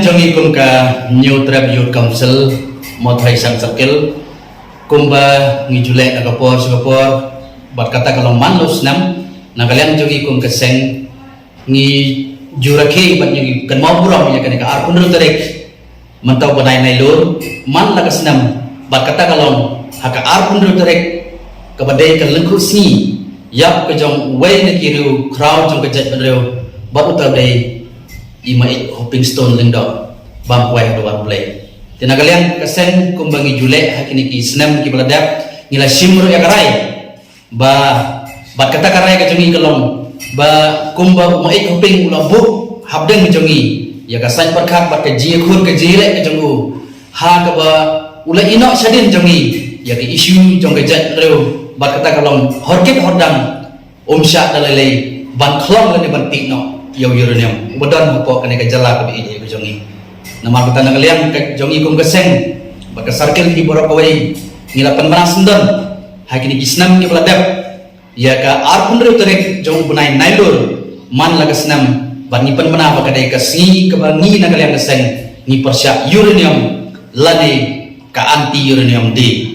jongi kum ka New Tribute Council mothai sang circle kumba ngi julek na kapor Singapore bat kata kalau manus nam na kalian jongi kum ka seng ngi jurake bat ngi kan mau buram ya kan ka ar kunru terek mantau banai nai lur man la kasnam bat kata kalau haka ar kunru terek ka badai ka lengku si yap ka jong wei na kiru crowd jong ka jat badreu bat utar dei imai hopping stone lingdo bam kwai do one play tina kalian kesen kumbangi jule hakini ki senam ki beladap ngila simru ya karai ba bat kata karai ka jongi kalong ba kumba umai hopping ulambu habdeng jongi ya ka san perkhat bat ka ji khun ka ji le ka jongu ha ka ba ula ino sadin jongi ya ki issue jong ka jat reu bat kata kalong horkit hordang umsya dalai ban khlong le ban tikno yau uranium bodan hapo kane ka jala ka bi ko jongi nama kita nangalian ka jongi kum keseng baka circle ki borok kawai ngila panmana sundon hakini kisnam ki beladap ya ka arpun terek jong bunai nailur man laga senam bani panmana baka dai ka si ka bangi nangalian keseng ni persya uranium lani ka anti uranium di